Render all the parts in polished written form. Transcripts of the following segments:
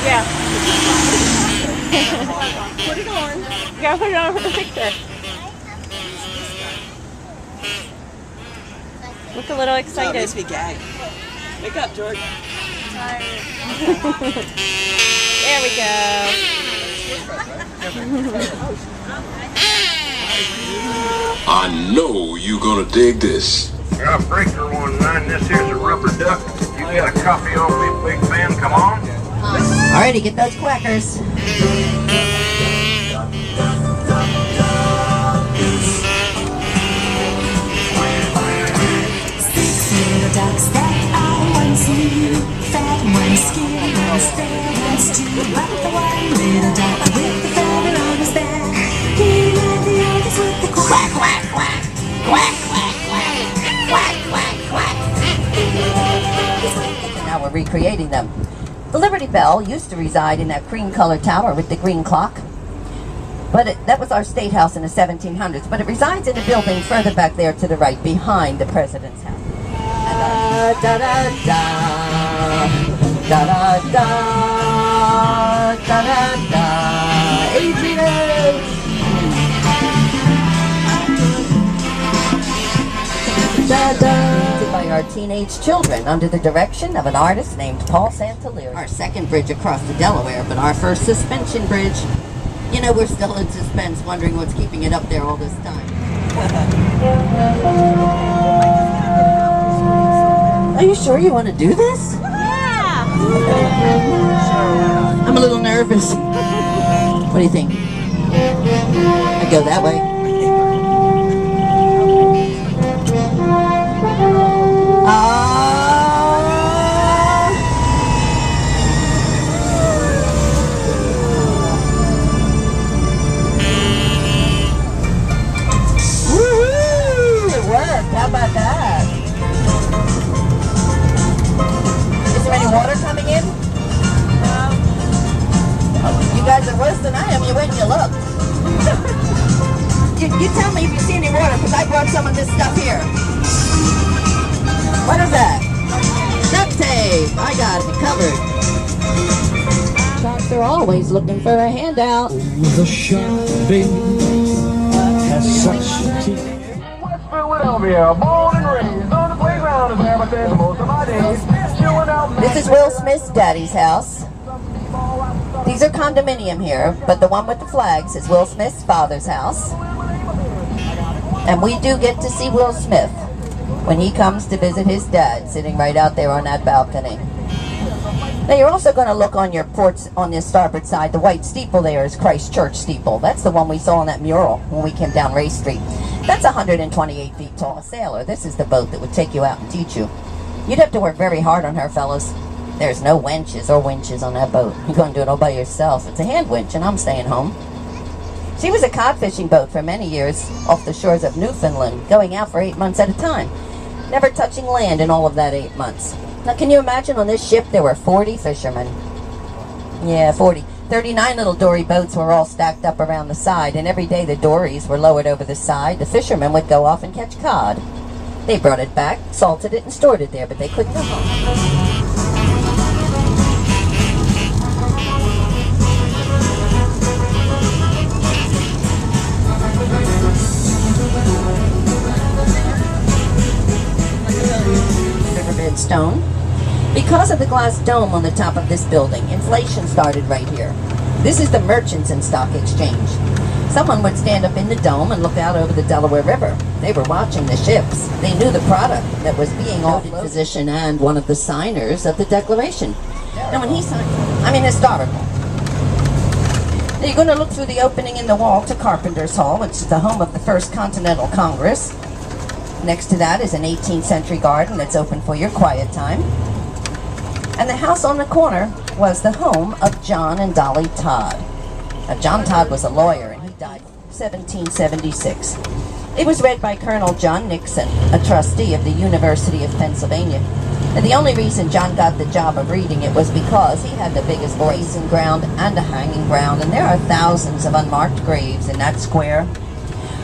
Yeah. Put it on. You gotta put it on for the picture. Look a little Oh, it excited. makes me gag. Wake up, George. There we go. I know you're gonna dig this. I got a breaker on mine. This here's a rubber duck. You got a copy on me, big fan? Come on. Alrighty, get those quackers. Little ducks that I once knew, fat one, skinny one, fair ones too. But the one little duck with the feather on his back, he led the others with the quack, quack, quack, quack, quack, quack, quack, quack, quack. Now we're recreating them. The Liberty Bell used to reside in that cream-colored tower with the green clock. But that was our state house in the 1700s. But it resides in a building further back there to the right, behind the president's house. Da da da da da da da da da. Adrian. Da da. By our teenage children under the direction of an artist named Paul Santalier. Our second bridge across the Delaware, but our first suspension bridge. You know, we're still in suspense, wondering what's keeping it up there all this time. Are you sure you want to do this? Yeah. I'm a little nervous. What do you think? I go that way. Woohoo! It worked. How about that? Is there any water coming in? No. You guys are worse than I am. You wait and you look. you tell me if you see any water, because I brought some of this stuff here. What is that? Duct tape. I got it covered. Sharks are always looking for a handout. The shark, baby, has such teeth. West Philadelphia, born and raised on the playground is where I spend most of my days. Chilling out. This is Will Smith's daddy's house. These are condominium here, but the one with the flags is Will Smith's father's house. And we do get to see Will Smith when he comes to visit his dad, sitting right out there on that balcony. Now you're also going to look on your porch on the starboard side. The white steeple there is Christ Church steeple. That's the one we saw on that mural when we came down Ray Street. That's 128 feet tall. A sailor. This is the boat that would take you out and teach you. You'd have to work very hard on her, fellas. There's no wenches or winches on that boat. You're going to do it all by yourself. It's a hand winch, and I'm staying home. She was a cod fishing boat for many years off the shores of Newfoundland, going out for 8 months at a time, never touching land in all of that 8 months. Now, can you imagine on this ship there were 40 fishermen? Yeah, 40. 39 little dory boats were all stacked up around the side, and every day the dories were lowered over the side. The fishermen would go off and catch cod. They brought it back, salted it, and stored it there, but they couldn't come home. Riverbed stone. Because of the glass dome on the top of this building, inflation started right here. This is the Merchants and Stock Exchange. Someone would stand up in the dome and look out over the Delaware River. They were watching the ships. They knew the product that was being offloaded. Physician and one of the signers of the Declaration. Now when he signed, historical. Now you're going to look through the opening in the wall to Carpenter's Hall, which is the home of the First Continental Congress. Next to that is an 18th century garden that's open for your quiet time. And the house on the corner was the home of John and Dolly Todd. Now, John Todd was a lawyer, and he died in 1776. It was read by Colonel John Nixon, a trustee of the University of Pennsylvania. And the only reason John got the job of reading it was because he had the biggest grazing ground and a hanging ground, and there are thousands of unmarked graves in that square.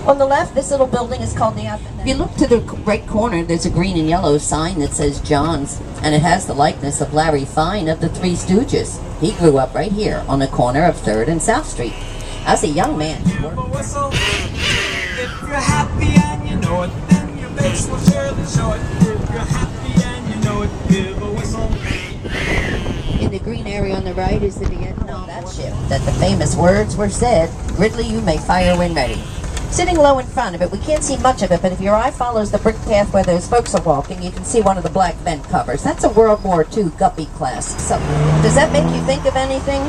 On the left, this little building is called the Athens. If you look to the right corner, there's a green and yellow sign that says John's, and it has the likeness of Larry Fine of the Three Stooges. He grew up right here on the corner of 3rd and South Street. As a young man, he worked. If you're happy and you know it, then your face will surely show it. If you're happy and you know it, give a whistle. In the green area on the right is the beginning of that ship that the famous words were said, "Gridley, you may fire when ready." Sitting low in front of it, we can't see much of it, but if your eye follows the brick path where those folks are walking, you can see one of the black vent covers. That's a World War II Guppy class. So, does that make you think of anything?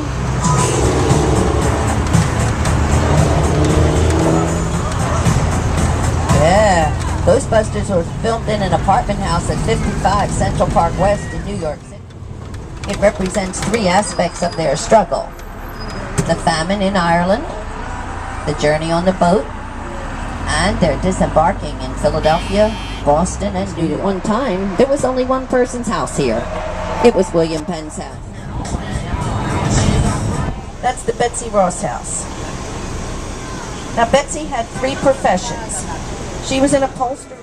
Yeah, Ghostbusters was filmed in an apartment house at 55 Central Park West in New York City. It represents 3 aspects of their struggle: the famine in Ireland, the journey on the boat, and their disembarking in Philadelphia, Boston, and New York. At one time, there was only one person's house here. It was William Penn's house. That's the Betsy Ross house. Now, Betsy had 3 professions. She was an upholsterer.